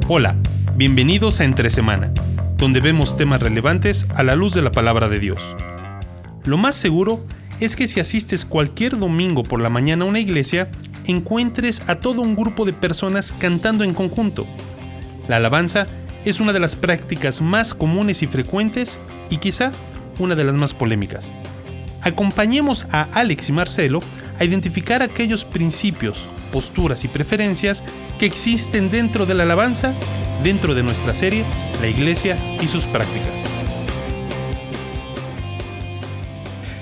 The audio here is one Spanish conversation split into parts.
Hola, bienvenidos a Entre Semana, donde vemos temas relevantes a la luz de la palabra de Dios. Lo más seguro es que si asistes cualquier domingo por la mañana a una iglesia, encuentres a todo un grupo de personas cantando en conjunto. La alabanza es una de las prácticas más comunes y frecuentes y quizá una de las más polémicas. Acompañemos a Alex y Marcelo a identificar aquellos principios, posturas y preferencias que existen dentro de la alabanza, dentro de nuestra serie La Iglesia y sus prácticas.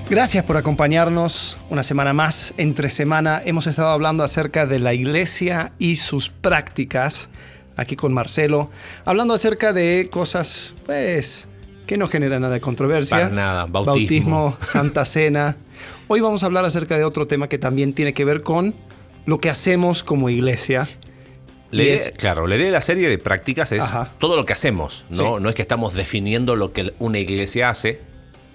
Gracias por acompañarnos una semana más. Entre semana hemos estado hablando acerca de la Iglesia y sus prácticas, aquí con Marcelo, hablando acerca de cosas, que no generan nada de controversia. Para nada, bautismo, Santa Cena. Hoy vamos a hablar acerca de otro tema que también tiene que ver con lo que hacemos como iglesia. La idea de la serie de prácticas es todo lo que hacemos, ¿no? Sí. No es que estamos definiendo lo que una iglesia hace,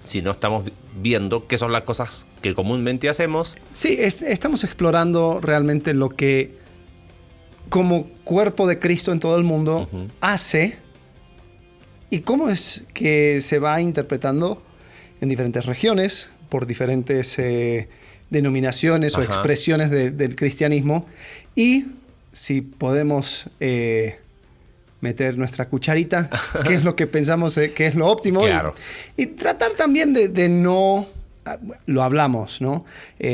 sino estamos viendo qué son las cosas que comúnmente hacemos. Sí, estamos explorando realmente lo que como cuerpo de Cristo en todo el mundo hace y cómo es que se va interpretando en diferentes regiones, por diferentes denominaciones o expresiones del cristianismo, y si podemos meter nuestra cucharita, qué es lo que pensamos que es lo óptimo, Claro. y tratar también de no, lo hablamos, ¿no?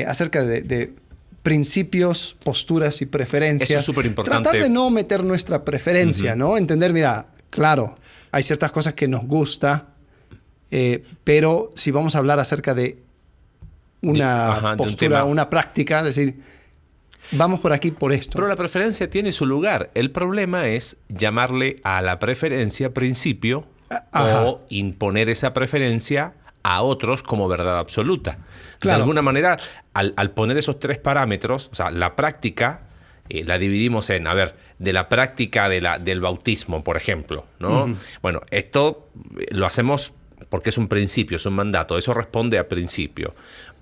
Acerca de principios, posturas y preferencias. Eso es súper importante. Tratar de no meter nuestra preferencia, ¿no? Entender, mira, claro, hay ciertas cosas que nos gusta, pero si vamos a hablar acerca de una postura, una práctica, es decir, vamos por aquí por esto. Pero la preferencia tiene su lugar. El problema es llamarle a la preferencia principio o imponer esa preferencia a otros como verdad absoluta. Claro. De alguna manera, al poner esos tres parámetros, o sea, la práctica la dividimos en, de la práctica del bautismo, por ejemplo, ¿no? Bueno, esto lo hacemos porque es un principio, es un mandato, eso responde a principio.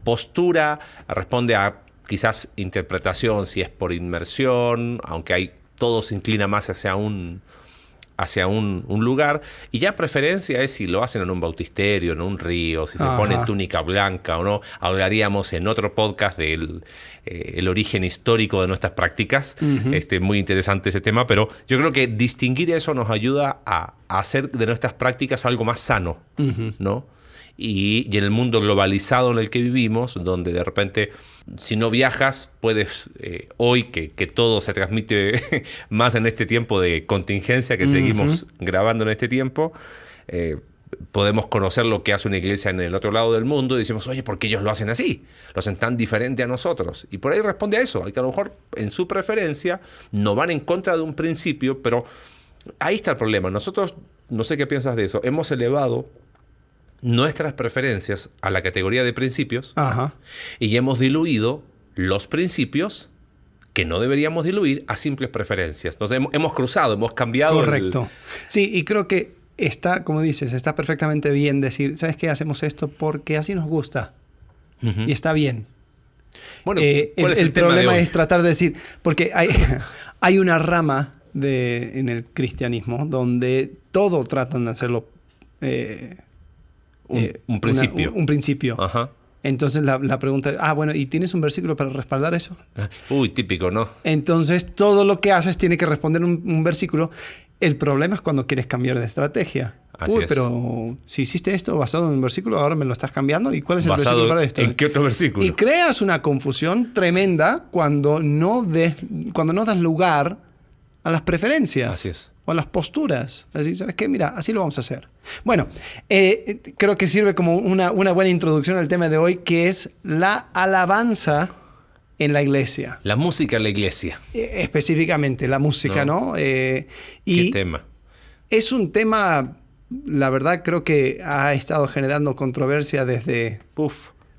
Postura responde a quizás interpretación, si es por inmersión, aunque todo se inclina más hacia un lugar, y ya preferencia es si lo hacen en un bautisterio, en un río, si se ponen túnica blanca o no. Hablaríamos en otro podcast del el origen histórico de nuestras prácticas. Muy interesante ese tema, pero yo creo que distinguir eso nos ayuda a hacer de nuestras prácticas algo más sano, ¿no? Y en el mundo globalizado en el que vivimos, donde de repente, si no viajas, puedes, hoy que todo se transmite más en este tiempo de contingencia que seguimos grabando en este tiempo, podemos conocer lo que hace una iglesia en el otro lado del mundo y decimos, oye, ¿por qué ellos lo hacen así? Lo hacen tan diferente a nosotros. Y por ahí responde a eso, que a lo mejor en su preferencia no van en contra de un principio, pero ahí está el problema. Nosotros, no sé qué piensas de eso, hemos elevado nuestras preferencias a la categoría de principios y hemos diluido los principios que no deberíamos diluir a simples preferencias. Entonces hemos cruzado, hemos cambiado. Correcto. Sí, y creo que está, como dices, está perfectamente bien decir, ¿sabes qué? Hacemos esto porque así nos gusta. Y está bien. Bueno, ¿cuál es el tema problema de hoy? es tratar de decir, porque hay una rama en el cristianismo donde todo tratan de hacerlo un principio. Un principio. Entonces la pregunta es, bueno, ¿y tienes un versículo para respaldar eso? Uy, típico, ¿no? Entonces todo lo que haces tiene que responder un versículo. El problema es cuando quieres cambiar de estrategia. Así es. Pero si hiciste esto basado en un versículo, ahora me lo estás cambiando. ¿Y cuál es el versículo para esto? ¿En qué otro versículo? Y creas una confusión tremenda cuando no das lugar a las preferencias. Así es. O a las posturas. Así, ¿sabes qué? Mira, así lo vamos a hacer. Bueno, creo que sirve como una buena introducción al tema de hoy, que es la alabanza en la iglesia. La música en la iglesia. Específicamente, la música, ¿no? ¿Qué tema? Es un tema, la verdad, creo que ha estado generando controversia desde...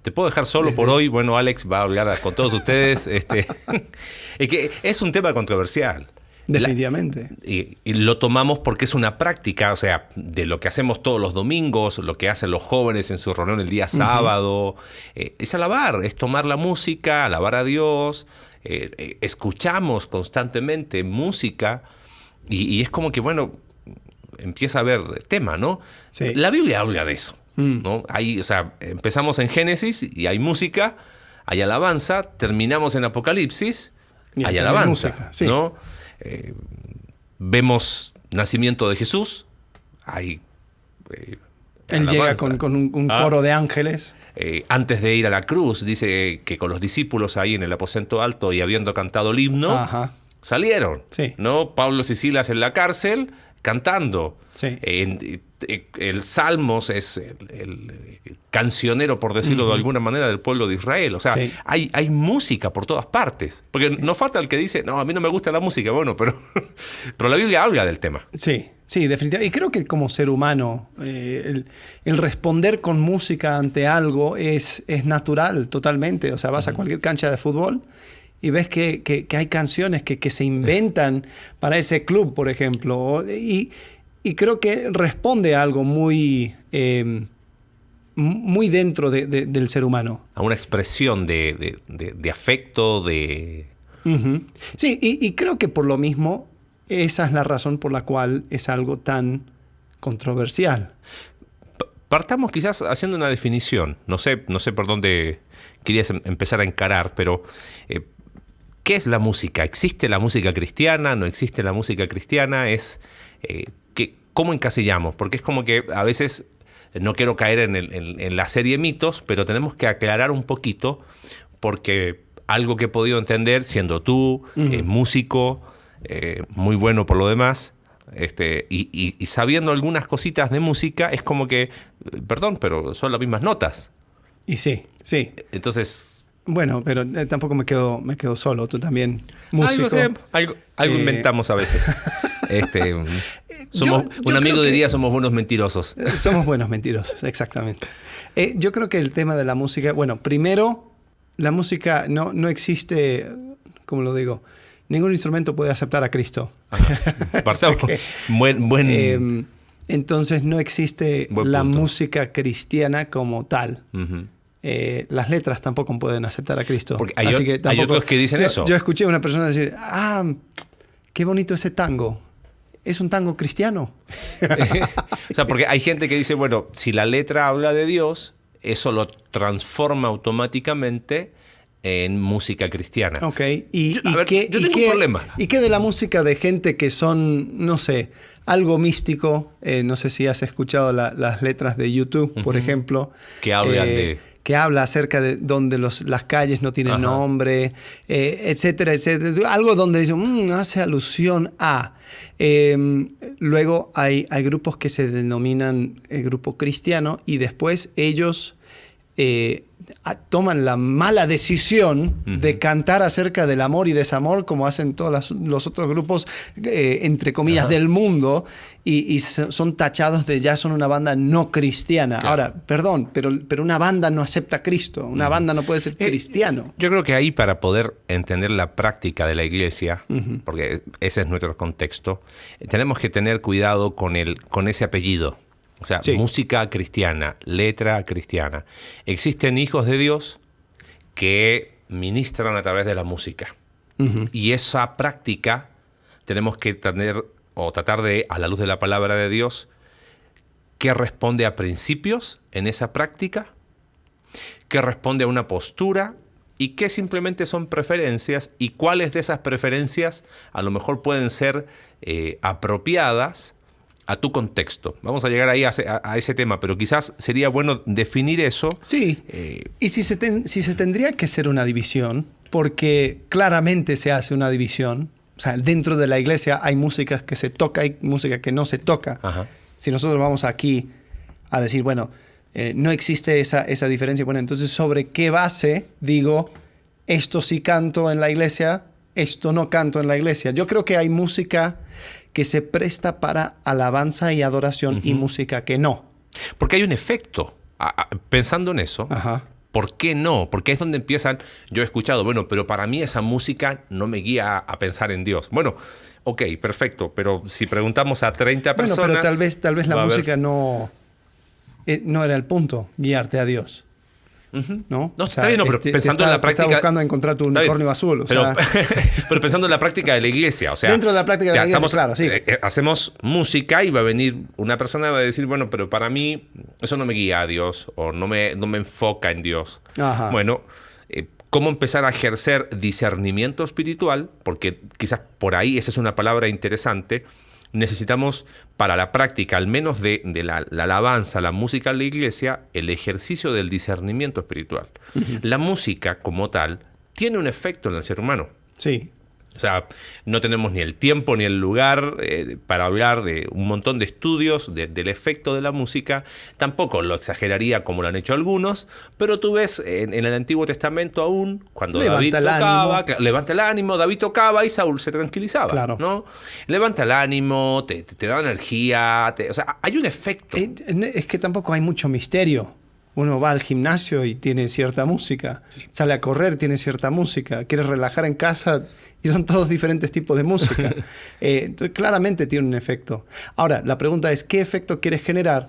Te puedo dejar solo por hoy. Bueno, Alex va a hablar con todos ustedes. Es que es un tema controversial. Definitivamente. Y lo tomamos porque es una práctica, o sea, de lo que hacemos todos los domingos, lo que hacen los jóvenes en su reunión el día sábado. Es alabar, es tomar la música, alabar a Dios. Escuchamos constantemente música Y es como que, bueno, empieza a haber tema, ¿no? Sí. La Biblia habla de eso, ¿no? Hay, o sea, empezamos en Génesis y hay música, hay alabanza, terminamos en Apocalipsis, Y hay también alabanza, música, sí. ¿no? Vemos nacimiento de Jesús, hay Él llega alabanza. con un coro de ángeles. Antes de ir a la cruz, dice que con los discípulos ahí en el aposento alto y habiendo cantado el himno, Ajá. salieron, Sí. ¿no? Pablo y Silas en la cárcel cantando. Sí. El Salmos es el cancionero, por decirlo de alguna manera, del pueblo de Israel. O sea, Sí. hay música por todas partes. Porque no falta el que dice, no, a mí no me gusta la música. Bueno, pero la Biblia habla del tema. Sí, sí, definitivamente. Y creo que como ser humano, el responder con música ante algo es natural totalmente. O sea, vas a cualquier cancha de fútbol y ves que hay canciones que se inventan para ese club, por ejemplo. Y creo que responde a algo muy, muy dentro del ser humano. A una expresión de afecto, de... Ujú. Sí, y creo que por lo mismo, esa es la razón por la cual es algo tan controversial. Partamos quizás haciendo una definición. No sé por dónde querías empezar a encarar, pero ¿qué es la música? ¿Existe la música cristiana? ¿No existe la música cristiana? ¿Cómo encasillamos? Porque es como que a veces, no quiero caer en la serie mitos, pero tenemos que aclarar un poquito, porque algo que he podido entender, siendo tú, músico, muy bueno por lo demás, y sabiendo algunas cositas de música, es como que, perdón, pero son las mismas notas. Y sí. Entonces... Bueno, pero tampoco me quedo solo, tú también, músico. Algo inventamos a veces. Somos, Yo un amigo creo diría, somos buenos mentirosos. Somos buenos mentirosos, exactamente. Yo creo que el tema de la música, bueno, primero, la música no existe, ¿cómo lo digo? Ningún instrumento puede aceptar a Cristo. Partamos. Entonces no existe Buen la punto. música cristiana como tal. Ujú. Las letras tampoco pueden aceptar a Cristo. Porque hay Así que hay otros que dicen eso. Yo escuché a una persona decir, qué bonito ese tango. ¿Es un tango cristiano? O sea, porque hay gente que dice, bueno, si la letra habla de Dios, eso lo transforma automáticamente en música cristiana. Ok. Yo tengo un problema. ¿Y qué de la música de gente que son, no sé, algo místico? No sé si has escuchado las letras de YouTube, por ejemplo. Que hablan que habla acerca de donde las calles no tienen nombre, etcétera, etcétera. Algo donde dice, hace alusión a... luego hay grupos que se denominan grupo cristiano y después ellos toman la mala decisión de cantar acerca del amor y desamor como hacen todos los otros grupos, entre comillas, del mundo y son tachados de ya son una banda no cristiana. Claro. Ahora, perdón, pero una banda no acepta a Cristo. Una banda no puede ser cristiano. Yo creo que ahí, para poder entender la práctica de la iglesia, porque ese es nuestro contexto, tenemos que tener cuidado con ese apellido. O sea, Sí. música cristiana, letra cristiana. Existen hijos de Dios que ministran a través de la música. Y esa práctica tenemos que tener o tratar de, a la luz de la palabra de Dios, qué responde a principios en esa práctica, qué responde a una postura y qué simplemente son preferencias y cuáles de esas preferencias a lo mejor pueden ser apropiadas a tu contexto. Vamos a llegar ahí a ese tema, pero quizás sería bueno definir eso. Sí, y si se tendría que hacer una división, porque claramente se hace una división, o sea, dentro de la iglesia hay música que se toca y música que no se toca. Ajá. Si nosotros vamos aquí a decir, bueno, no existe esa diferencia, bueno, entonces ¿sobre qué base digo, esto sí canto en la iglesia, esto no canto en la iglesia? Yo creo que hay música que se presta para alabanza y adoración y música que no. Porque hay un efecto. Pensando en eso, Ajá. ¿por qué no? Porque es donde empiezan, yo he escuchado, bueno, pero para mí esa música no me guía a pensar en Dios. Bueno, ok, perfecto, pero si preguntamos a 30 Bueno, personas... pero tal vez la va a haber- música no era el punto, guiarte a Dios. ¿no? No, está bien, no, pero pensando en la práctica... Estás buscando encontrar tu unicornio azul. Pero pensando en la práctica de la iglesia. O sea, dentro de la práctica de la iglesia, claro, sí. Hacemos música y va a venir una persona y va a decir, bueno, pero para mí eso no me guía a Dios o no me enfoca en Dios. Ajá. Bueno, ¿cómo empezar a ejercer discernimiento espiritual? Porque quizás por ahí esa es una palabra interesante. Necesitamos para la práctica, al menos de la alabanza, la música en la iglesia, el ejercicio del discernimiento espiritual. Uh-huh. La música, como tal, tiene un efecto en el ser humano. Sí. O sea, no tenemos ni el tiempo ni el lugar para hablar de un montón de estudios del efecto de la música. Tampoco lo exageraría como lo han hecho algunos, pero tú ves en el Antiguo Testamento aún, cuando David tocaba, levanta el ánimo, David tocaba y Saúl se tranquilizaba. Claro. ¿No? Levanta el ánimo, te da energía, o sea, hay un efecto. Es que tampoco hay mucho misterio. Uno va al gimnasio y tiene cierta música, sale a correr, tiene cierta música, quiere relajar en casa y son todos diferentes tipos de música. Entonces, claramente tiene un efecto. Ahora, la pregunta es, ¿qué efecto quieres generar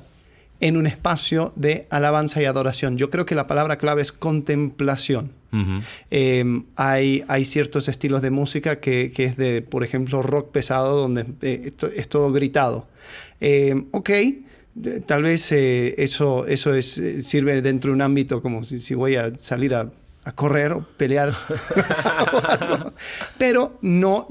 en un espacio de alabanza y adoración? Yo creo que la palabra clave es contemplación. Uh-huh. Hay ciertos estilos de música que es de, por ejemplo, rock pesado, donde es todo gritado. Ok. Tal vez eso sirve dentro de un ámbito como si voy a salir a correr o pelear. Pero no,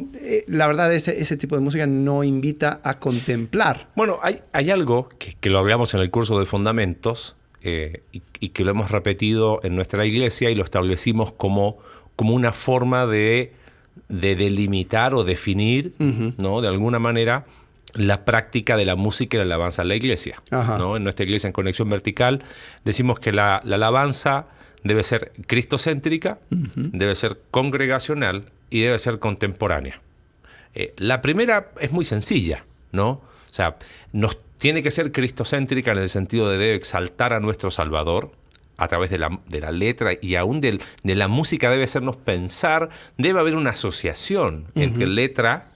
la verdad, ese tipo de música no invita a contemplar. Bueno, hay algo que lo hablamos en el curso de Fundamentos y que lo hemos repetido en nuestra iglesia y lo establecimos como una forma de delimitar o definir, uh-huh, ¿no? De alguna manera, la práctica de la música y la alabanza en la iglesia, ¿no? En nuestra iglesia en Conexión Vertical decimos que la alabanza debe ser cristocéntrica, uh-huh, debe ser congregacional y debe ser contemporánea. La primera es muy sencilla, ¿no? O sea, nos tiene que ser cristocéntrica en el sentido de debe exaltar a nuestro Salvador a través de la letra y aún de la música debe hacernos pensar, debe haber una asociación, uh-huh, entre letra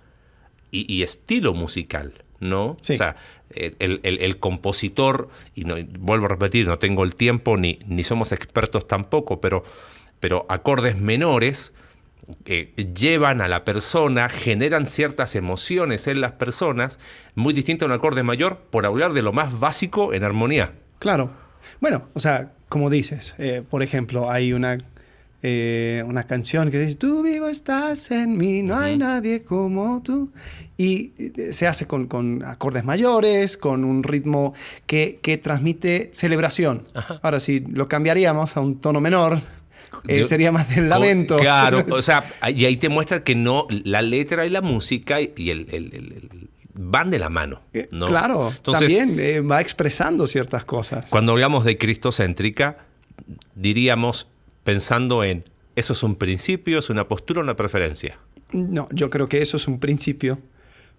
y estilo musical, ¿no? Sí. O sea, el compositor, y vuelvo a repetir, no tengo el tiempo ni somos expertos tampoco, pero acordes menores llevan a la persona, generan ciertas emociones en las personas, muy distinto a un acorde mayor, por hablar de lo más básico en armonía. Claro. Bueno, o sea, como dices, por ejemplo, hay una canción que dice, tú vivo estás en mí, no, uh-huh, hay nadie como tú. Y se hace con acordes mayores, con un ritmo que transmite celebración. Ajá. Ahora, si lo cambiaríamos a un tono menor, sería más del lamento. Claro, o sea, y ahí te muestra que no, la letra y la música y el van de la mano, ¿no? Claro, entonces, también va expresando ciertas cosas. Cuando hablamos de cristocéntrica, diríamos, pensando en, ¿eso es un principio, es una postura o una preferencia? No, yo creo que eso es un principio,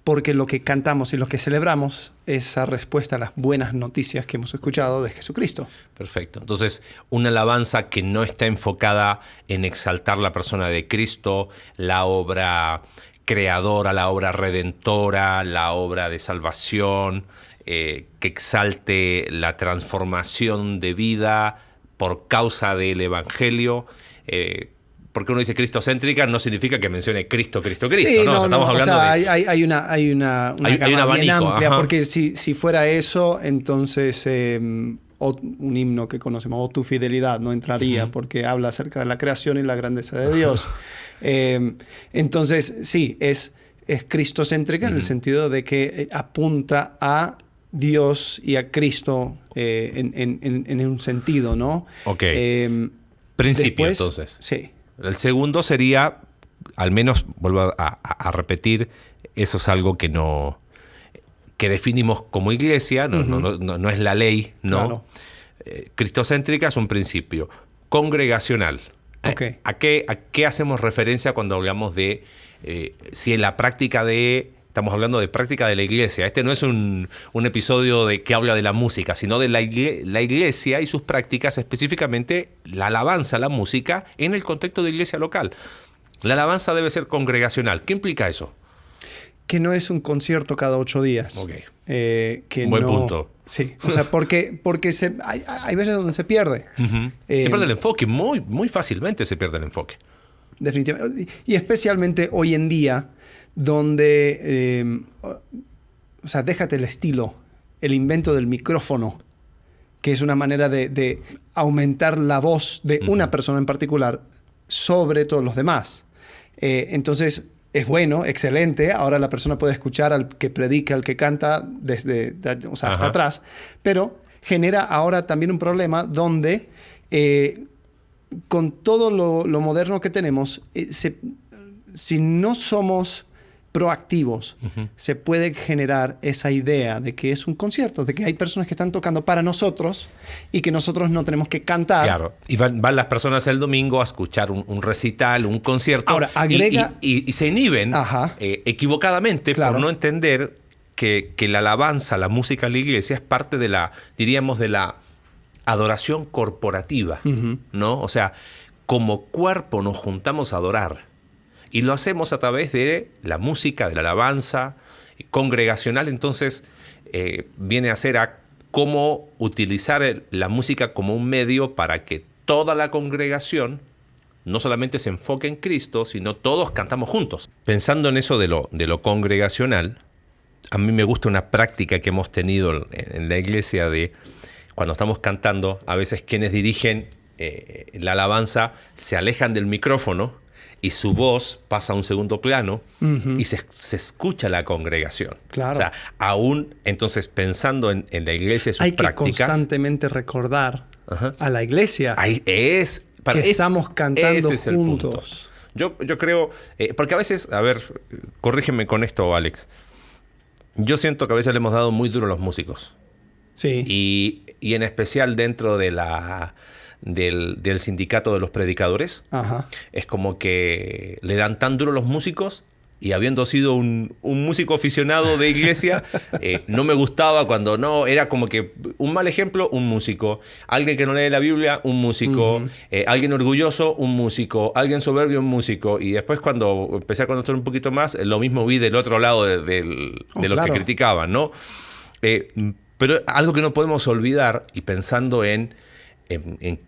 porque lo que cantamos y lo que celebramos es esa respuesta a las buenas noticias que hemos escuchado de Jesucristo. Perfecto. Entonces, una alabanza que no está enfocada en exaltar la persona de Cristo, la obra creadora, la obra redentora, la obra de salvación, que exalte la transformación de vida por causa del Evangelio. Porque uno dice cristocéntrica, no significa que mencione Cristo, Sí, ¿no? Estamos hablando o sea, de... hay una gama abanico, bien amplia, ajá, porque si fuera eso, entonces un himno que conocemos, O tu fidelidad, no entraría, uh-huh, porque habla acerca de la creación y la grandeza de Dios. Entonces, sí, es cristocéntrica, uh-huh, en el sentido de que apunta a Dios y a Cristo en un sentido, ¿no? Ok. Principio, después, entonces. Sí. El segundo sería, al menos, vuelvo a repetir, eso es algo que definimos como iglesia, no, uh-huh, no es la ley, ¿no? Claro. Cristocéntrica es un principio. Congregacional. Okay. ¿A qué hacemos referencia cuando hablamos de si en la práctica de... Estamos hablando de práctica de la iglesia. Este no es un episodio que habla de la música, sino de la iglesia y sus prácticas, específicamente la alabanza, la música, en el contexto de iglesia local. La alabanza debe ser congregacional. ¿Qué implica eso? que no es un concierto cada 8 días. Ok. Que Buen no, punto. Sí, o sea, porque hay veces donde se pierde. Se pierde el enfoque, muy, muy fácilmente se pierde el enfoque. Definitivamente. Y especialmente hoy en día, donde, o sea, déjate el estilo, el invento del micrófono, que es una manera de aumentar la voz de una persona en particular sobre todos los demás. Entonces, es bueno, excelente. Ahora la persona puede escuchar al que predica, al que canta, desde, o sea, hasta atrás. Pero genera ahora también un problema donde, con todo lo moderno que tenemos, si no somos proactivos, se puede generar esa idea de que es un concierto, de que hay personas que están tocando para nosotros y que nosotros no tenemos que cantar. Claro, y van las personas el domingo a escuchar un recital, un concierto. Ahora, agrega... y se inhiben equivocadamente por no entender que la alabanza, la música en la iglesia es parte de la, diríamos, de la adoración corporativa, ¿no? O sea, como cuerpo nos juntamos a adorar. Y lo hacemos a través de la música, de la alabanza congregacional. Entonces, viene a ser cómo utilizar la música como un medio para que toda la congregación no solamente se enfoque en Cristo, sino todos cantamos juntos. Pensando en eso de lo congregacional, a mí me gusta una práctica que hemos tenido en la iglesia de cuando estamos cantando, a veces quienes dirigen la alabanza se alejan del micrófono y su voz pasa a un segundo plano y se escucha la congregación. Claro. O sea, aún entonces pensando en la iglesia y sus prácticas... Hay que constantemente recordar a la iglesia que estamos cantando ese es el juntos. Punto. Yo creo... porque a veces, a ver, corrígeme con esto, Alex. Yo siento que a veces le hemos dado muy duro a los músicos. Sí. Y en especial dentro de del sindicato de los predicadores. Es como que le dan tan duro a los músicos y habiendo sido un músico aficionado de iglesia, no me gustaba cuando no, era como que un mal ejemplo, un músico, alguien que no lee la Biblia, un músico, alguien orgulloso, un músico, alguien soberbio, un músico. Y después cuando empecé a conocer un poquito más, lo mismo vi del otro lado de los que criticaban, ¿no? Pero algo que no podemos olvidar, y pensando en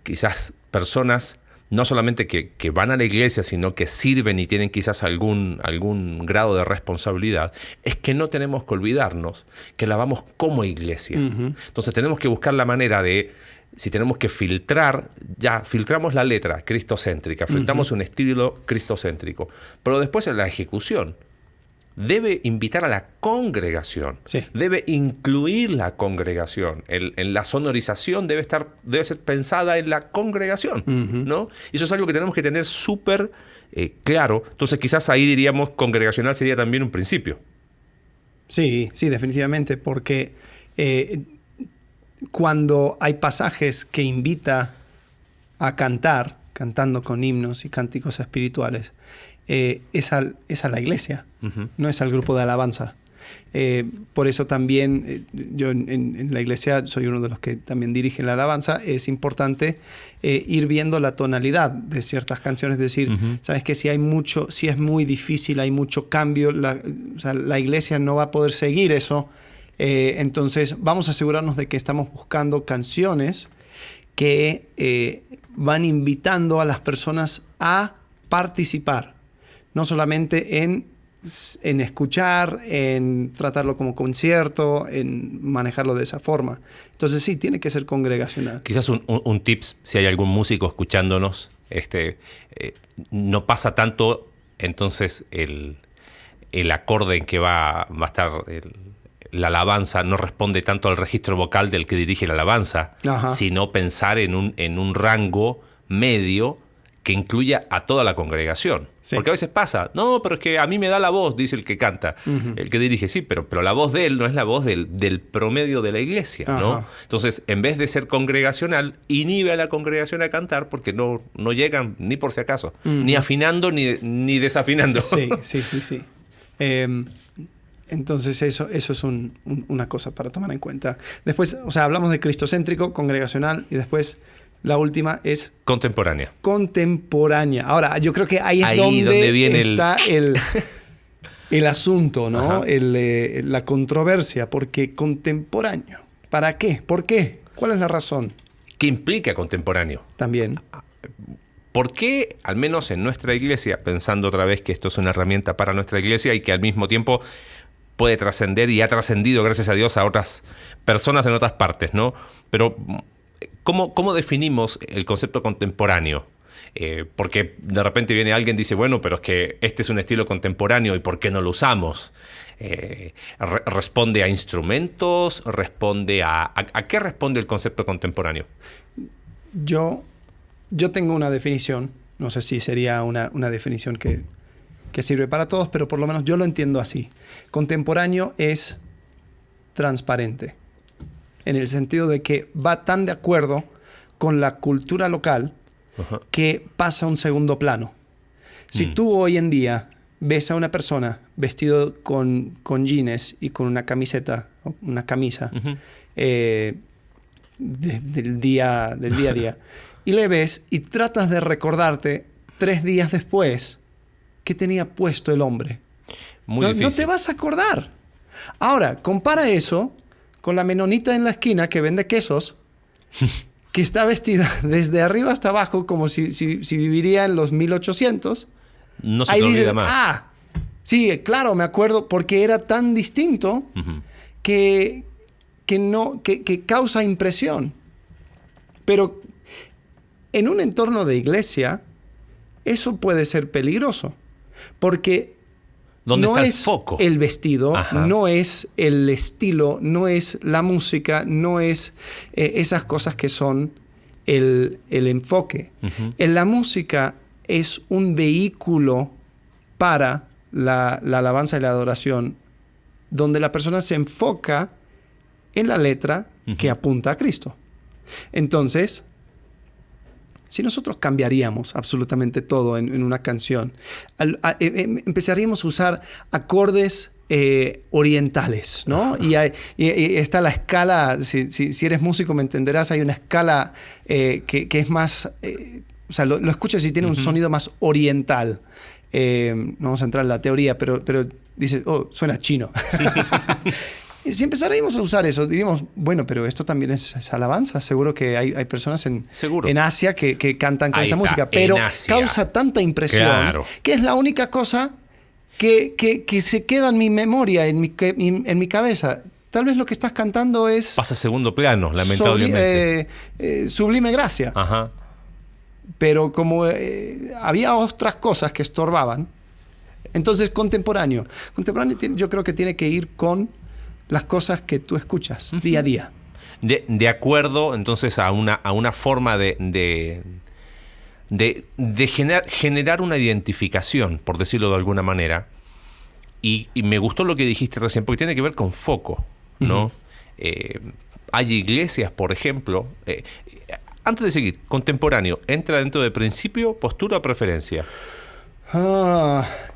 quizás personas no solamente que van a la iglesia, sino que sirven y tienen quizás algún grado de responsabilidad, es que no tenemos que olvidarnos que la vamos como iglesia. Entonces tenemos que buscar la manera de, si tenemos que filtrar, ya filtramos la letra cristocéntrica, filtramos un estilo cristocéntrico, pero después en la ejecución debe invitar a la congregación, debe incluir la congregación. En la sonorización debe ser pensada en la congregación, ¿no? Y eso es algo que tenemos que tener súper claro. Entonces quizás ahí diríamos congregacional sería también un principio. Sí, definitivamente, porque cuando hay pasajes que invita a cantar, cantando con himnos y cánticos espirituales, es a la iglesia, no es al grupo de alabanza. Por eso también yo en la iglesia soy uno de los que también dirige la alabanza. Es importante ir viendo la tonalidad de ciertas canciones, es decir, sabes que si es muy difícil, hay mucho cambio, la iglesia no va a poder seguir eso. Entonces vamos a asegurarnos de que estamos buscando canciones que van invitando a las personas a participar. No solamente en escuchar, en tratarlo como concierto, en manejarlo de esa forma. Entonces sí, tiene que ser congregacional. Quizás un tips, si hay algún músico escuchándonos, no pasa tanto entonces el acorde en que va a estar la alabanza, no responde tanto al registro vocal del que dirige la alabanza, sino pensar en un rango medio que incluya a toda la congregación. Porque a veces pasa, no, pero es que a mí me da la voz, dice el que canta, el que dirige, sí, pero la voz de él no es la voz del promedio de la iglesia, ¿no? Entonces, en vez de ser congregacional, inhibe a la congregación a cantar porque no llegan ni por si acaso, ni afinando ni desafinando. Sí. Entonces eso es una cosa para tomar en cuenta. Después, o sea, hablamos de cristocéntrico, congregacional, y después la última es contemporánea. Ahora, yo creo que ahí es donde viene está el asunto, ¿no? Ajá. La controversia, porque contemporáneo. ¿Para qué? ¿Por qué? ¿Cuál es la razón? ¿Qué implica contemporáneo? También. ¿Por qué, al menos en nuestra iglesia, pensando otra vez que esto es una herramienta para nuestra iglesia y que al mismo tiempo puede trascender y ha trascendido, gracias a Dios, a otras personas en otras partes, ¿no? Pero, ¿cómo definimos el concepto contemporáneo? Porque de repente viene alguien y dice, bueno, pero es que este es un estilo contemporáneo y ¿por qué no lo usamos? ¿Responde a instrumentos? ¿Responde a qué responde el concepto contemporáneo? Yo tengo una definición, no sé si sería una definición que sirve para todos, pero por lo menos yo lo entiendo así. Contemporáneo es transparente, en el sentido de que va tan de acuerdo con la cultura local que pasa a un segundo plano. Si tú hoy en día ves a una persona vestido con jeans y con una camiseta, una camisa, del día a día, y le ves y tratas de recordarte 3 días después qué tenía puesto el hombre. Muy difícil. No te vas a acordar. Ahora, compara eso con la menonita en la esquina que vende quesos, que está vestida desde arriba hasta abajo como si viviría en los 1800. No se Ahí te olvida dices, más. Sí, claro, me acuerdo, porque era tan distinto que causa impresión. Pero en un entorno de iglesia, eso puede ser peligroso, porque ¿Dónde no está el es foco? el vestido, Ajá. no es el estilo, no es la música, no es esas cosas que son el enfoque. En la música es un vehículo para la alabanza y la adoración, donde la persona se enfoca en la letra que apunta a Cristo. Entonces, si nosotros cambiaríamos absolutamente todo en una canción, empezaríamos a usar acordes orientales, ¿no? Y está la escala, si eres músico me entenderás, hay una escala que es más, o sea, lo escuchas y tiene un sonido más oriental. No vamos a entrar en la teoría, pero dices, suena chino. Si empezáramos a usar eso, diríamos, bueno, pero esto también es alabanza. Seguro que hay personas en Asia que cantan con esta música. Pero causa tanta impresión que es la única cosa que se queda en mi memoria, en mi cabeza. Tal vez lo que estás cantando es... Pasa a segundo plano, lamentablemente. Sublime gracia. Ajá. Pero como había otras cosas que estorbaban, entonces contemporáneo yo creo que tiene que ir con las cosas que tú escuchas día a día. De acuerdo, entonces, a una forma de generar una identificación, por decirlo de alguna manera. Y me gustó lo que dijiste recién, porque tiene que ver con foco, ¿no? Hay iglesias, por ejemplo... antes de seguir, contemporáneo, ¿entra dentro de principio, postura o preferencia?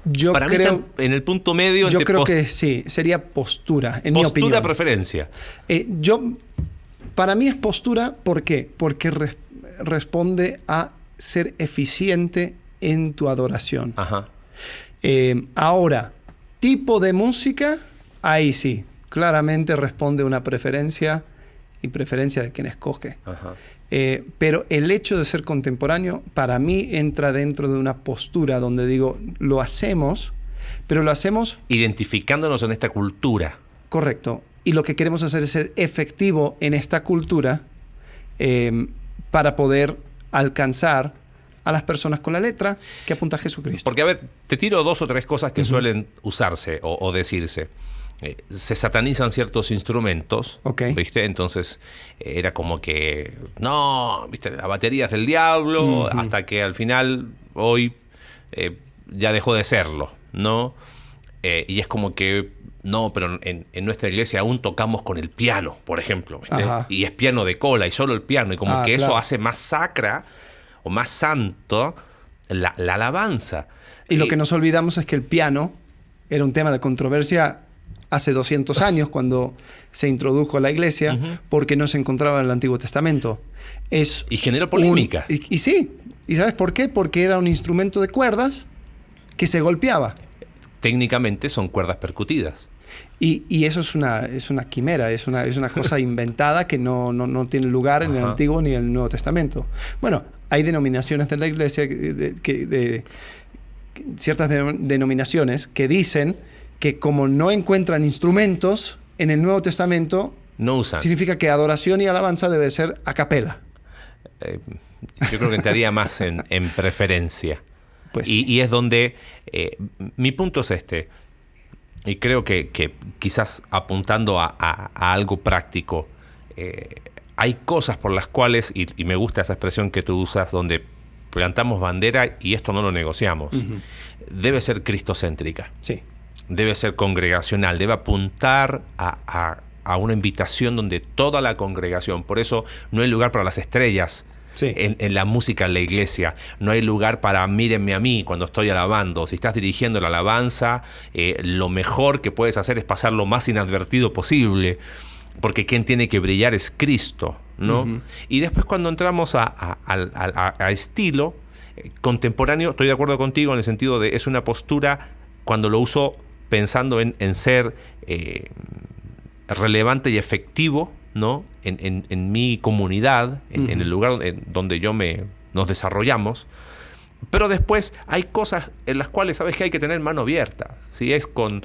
Yo Para creo, mí está en el punto medio. Yo creo que sí, sería postura, en mi opinión. Postura, preferencia. Para mí es postura, ¿por qué? Porque responde a ser eficiente en tu adoración. Ajá. Ahora, tipo de música, ahí sí, claramente responde a una preferencia y preferencia de quien escoge. Ajá. Pero el hecho de ser contemporáneo, para mí, entra dentro de una postura donde digo, lo hacemos, pero lo hacemos... identificándonos en esta cultura. Correcto. Y lo que queremos hacer es ser efectivo en esta cultura para poder alcanzar a las personas con la letra que apunta a Jesucristo. Porque, a ver, te tiro 2 o 3 cosas que suelen usarse o decirse. Se satanizan ciertos instrumentos, ¿viste? Entonces era como que, no, ¿viste? La batería es del diablo, hasta que al final, hoy, ya dejó de serlo, ¿no? Y es como que, no, pero en nuestra iglesia aún tocamos con el piano, por ejemplo, ¿viste? Y es piano de cola y solo el piano, y como que eso hace más sacra o más santo la alabanza. Y lo que nos olvidamos es que el piano era un tema de controversia hace 200 años, cuando se introdujo a la iglesia, porque no se encontraba en el Antiguo Testamento. Y generó polémica. Y sí. ¿Y sabes por qué? Porque era un instrumento de cuerdas que se golpeaba. técnicamente son cuerdas percutidas. Y eso es una quimera, es una cosa inventada que no tiene lugar en el Antiguo ni en el Nuevo Testamento. Bueno, hay denominaciones de la Iglesia, ciertas denominaciones que dicen que como no encuentran instrumentos en el Nuevo Testamento, no usan. Significa que adoración y alabanza debe ser a capela. Yo creo que entraría más en preferencia. Pues, y es donde mi punto es este. Y creo que quizás apuntando a algo práctico, hay cosas por las cuales, y me gusta esa expresión que tú usas, donde plantamos bandera y esto no lo negociamos. Debe ser cristocéntrica. Sí. Debe ser congregacional, debe apuntar a una invitación donde toda la congregación, por eso no hay lugar para las estrellas. Sí. En la música en la iglesia, no hay lugar para mírenme a mí cuando estoy alabando. Si estás dirigiendo la alabanza, lo mejor que puedes hacer es pasar lo más inadvertido posible, porque quien tiene que brillar es Cristo, ¿no? Y después cuando entramos a estilo contemporáneo, estoy de acuerdo contigo en el sentido de es una postura cuando lo uso pensando en ser relevante y efectivo, ¿no? En mi comunidad, en el lugar donde nos desarrollamos. Pero después hay cosas en las cuales sabes que hay que tener mano abierta. Si es con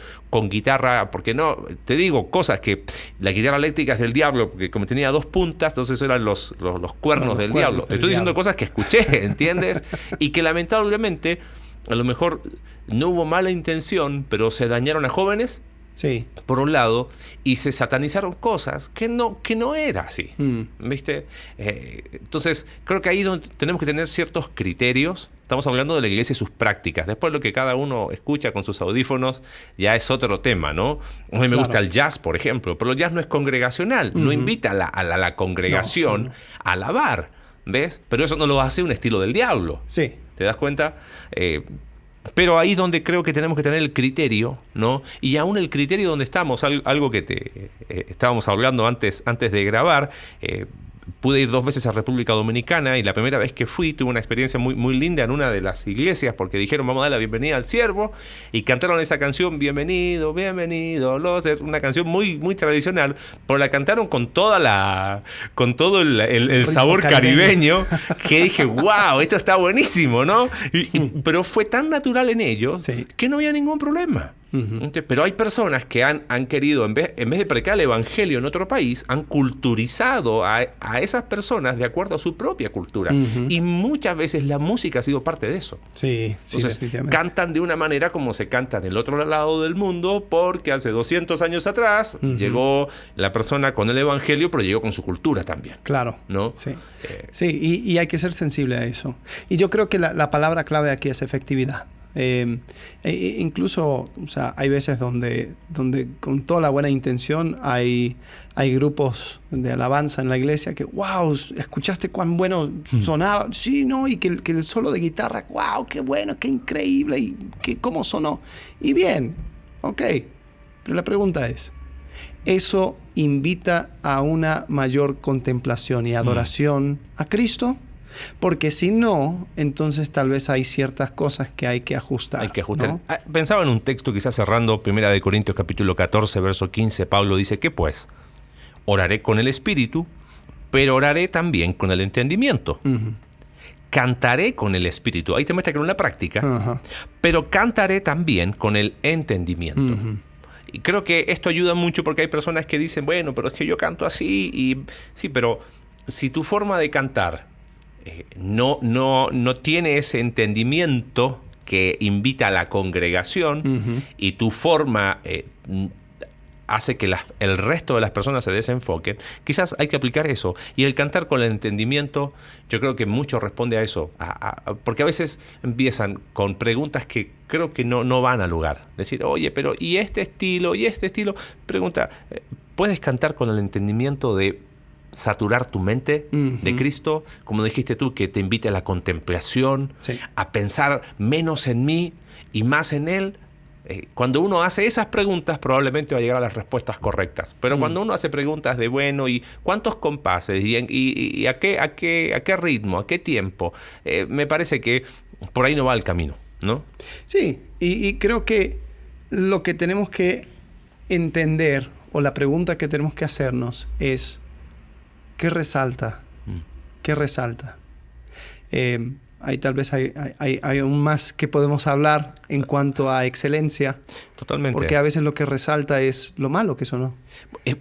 guitarra, porque no, te digo cosas que la guitarra eléctrica es del diablo, porque como tenía 2 puntas, entonces eran los cuernos del diablo. Estoy diciendo cosas que escuché, ¿entiendes? Y que lamentablemente, a lo mejor no hubo mala intención, pero se dañaron a jóvenes. Sí. Por un lado, y se satanizaron cosas que no era así, ¿viste? Entonces, creo que ahí es donde tenemos que tener ciertos criterios. Estamos hablando de la iglesia y sus prácticas. Después lo que cada uno escucha con sus audífonos ya es otro tema, ¿no? A mí me gusta el jazz, por ejemplo, pero el jazz no es congregacional, no invita a la congregación a alabar, ¿ves? Pero eso no lo hace un estilo del diablo. Sí. ¿Te das cuenta? Pero ahí donde creo que tenemos que tener el criterio, ¿no? Y aún el criterio donde estamos, algo que estábamos hablando antes de grabar, pude ir 2 veces a República Dominicana y la primera vez que fui tuve una experiencia muy, muy linda en una de las iglesias porque dijeron vamos a dar la bienvenida al siervo y cantaron esa canción bienvenido, bienvenido, una canción muy, muy tradicional, pero la cantaron con todo el sabor caribeño que dije wow, esto está buenísimo, ¿no? Pero fue tan natural en ellos que no había ningún problema. Pero hay personas que han querido, en vez de predicar el evangelio en otro país, han culturizado a esas personas de acuerdo a su propia cultura. Y muchas veces la música ha sido parte de eso. Sí, entonces, cantan de una manera como se canta del otro lado del mundo, porque hace 200 años atrás llegó la persona con el evangelio, pero llegó con su cultura también. Claro. ¿No? Sí, y hay que ser sensible a eso. Y yo creo que la palabra clave aquí es efectividad. Incluso, o sea, hay veces donde con toda la buena intención hay grupos de alabanza en la iglesia que, wow, escuchaste cuán bueno sonaba, sí, ¿no? Y que el solo de guitarra, wow, qué bueno, qué increíble, y cómo sonó. Y bien, ok, pero la pregunta es, ¿eso invita a una mayor contemplación y adoración a Cristo? Porque si no, entonces tal vez hay ciertas cosas que hay que ajustar. Hay que ajustar. ¿No? Pensaba en un texto, quizás cerrando, 1 Corintios capítulo 14, verso 15, Pablo dice, ¿qué pues? Oraré con el espíritu, pero oraré también con el entendimiento. Cantaré con el espíritu. Ahí te muestra que era una práctica, pero cantaré también con el entendimiento. Y creo que esto ayuda mucho porque hay personas que dicen, bueno, pero es que yo canto así, y sí, pero si tu forma de cantar no tiene ese entendimiento que invita a la congregación y tu forma hace que el resto de las personas se desenfoquen, quizás hay que aplicar eso. Y el cantar con el entendimiento, yo creo que mucho responde a eso, porque a veces empiezan con preguntas que creo que no van al lugar. Decir, oye, pero ¿y este estilo? ¿Y este estilo? Pregunta, ¿puedes cantar con el entendimiento de saturar tu mente de Cristo, como dijiste tú, que te invite a la contemplación, a pensar menos en mí y más en Él? Cuando uno hace esas preguntas, probablemente va a llegar a las respuestas correctas. Pero cuando uno hace preguntas de, bueno, ¿y cuántos compases? ¿Y a qué ritmo? ¿A qué tiempo? Me parece que por ahí no va el camino, ¿no? Sí, y creo que Lo que tenemos que entender, o la pregunta que tenemos que hacernos es, ¿qué resalta? ¿Qué resalta? Ahí tal vez hay aún más que podemos hablar en cuanto a excelencia. Totalmente. Porque a veces lo que resalta es lo malo que sonó.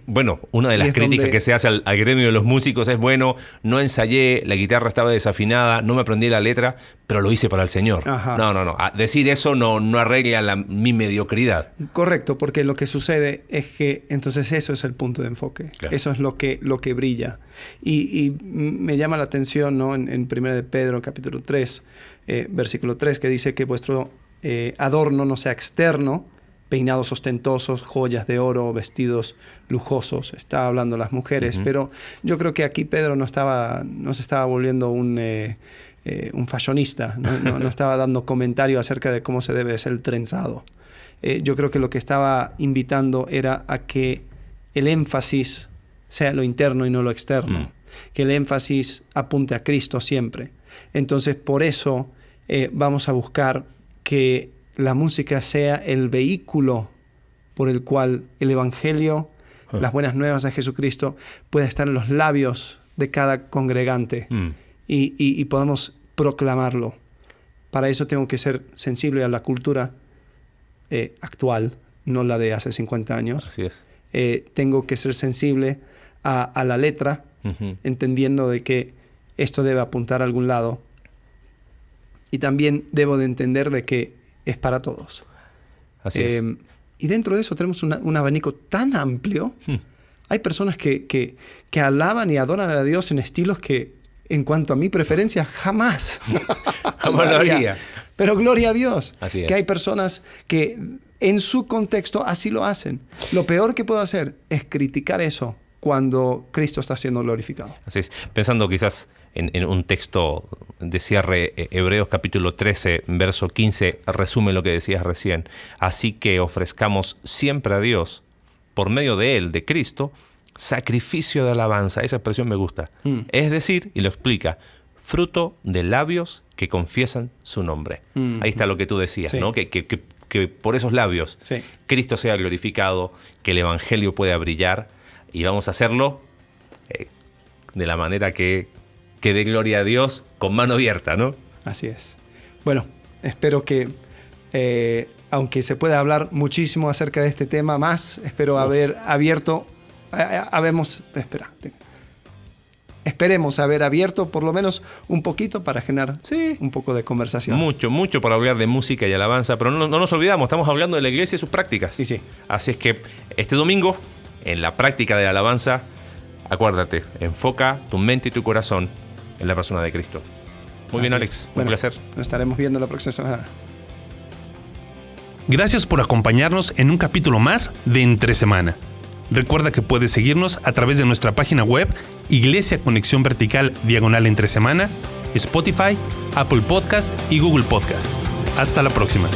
Bueno, una de las críticas que se hace al gremio de los músicos es, bueno, no ensayé, la guitarra estaba desafinada, no me aprendí la letra, pero lo hice para el Señor. Ajá. No. Decir eso no arregla mi mediocridad. Correcto, porque lo que sucede es que entonces eso es el punto de enfoque. Claro. Eso es lo que brilla. Y me llama la atención, ¿no? En 1 de Pedro, capítulo 3, versículo 3, que dice que vuestro adorno no sea externo, peinados ostentosos, joyas de oro, vestidos lujosos. Está hablando las mujeres, pero yo creo que aquí Pedro no se estaba volviendo un fashionista, no estaba dando comentario acerca de cómo se debe ser trenzado. Yo creo que lo que estaba invitando era a que el énfasis sea lo interno y no lo externo, que el énfasis apunte a Cristo siempre. Entonces, por eso vamos a buscar que la música sea el vehículo por el cual el Evangelio, las buenas nuevas de Jesucristo, pueda estar en los labios de cada congregante y podamos proclamarlo. Para eso tengo que ser sensible a la cultura actual, no la de hace 50 años. Así es. Tengo que ser sensible a la letra, entendiendo de que esto debe apuntar a algún lado. Y también debo de entender de que es para todos. Así es. Y dentro de eso tenemos un abanico tan amplio. Hay personas que alaban y adoran a Dios en estilos que, en cuanto a mi preferencia, jamás Jamás lo haría. Pero gloria a Dios. Así es. Que hay personas que en su contexto así lo hacen. Lo peor que puedo hacer es criticar eso cuando Cristo está siendo glorificado. Así es. Pensando quizás en un texto de cierre, Hebreos capítulo 13, verso 15, resume lo que decías recién. Así que ofrezcamos siempre a Dios, por medio de Él, de Cristo, sacrificio de alabanza. Esa expresión me gusta. Es decir, y lo explica, fruto de labios que confiesan su nombre. Ahí está lo que tú decías, Sí. ¿no? Que por esos labios Sí. Cristo sea glorificado, que el Evangelio pueda brillar, y vamos a hacerlo de la manera que dé gloria a Dios con mano abierta, ¿no? Así es. Bueno, espero que, aunque se pueda hablar muchísimo acerca de este tema más, espero haber abierto, esperemos haber abierto por lo menos un poquito para generar un poco de conversación. Mucho para hablar de música y alabanza, pero no nos olvidamos, estamos hablando de la iglesia y sus prácticas. Sí. Así es que este domingo, en la práctica de la alabanza, acuérdate, enfoca tu mente y tu corazón en la persona de Cristo. Muy bien, Alex. Un placer. Nos estaremos viendo la próxima semana. Gracias por acompañarnos en un capítulo más de Entre Semana. Recuerda que puedes seguirnos a través de nuestra página web, Iglesia Conexión Vertical /Entre Semana, Spotify, Apple Podcast y Google Podcast. Hasta la próxima.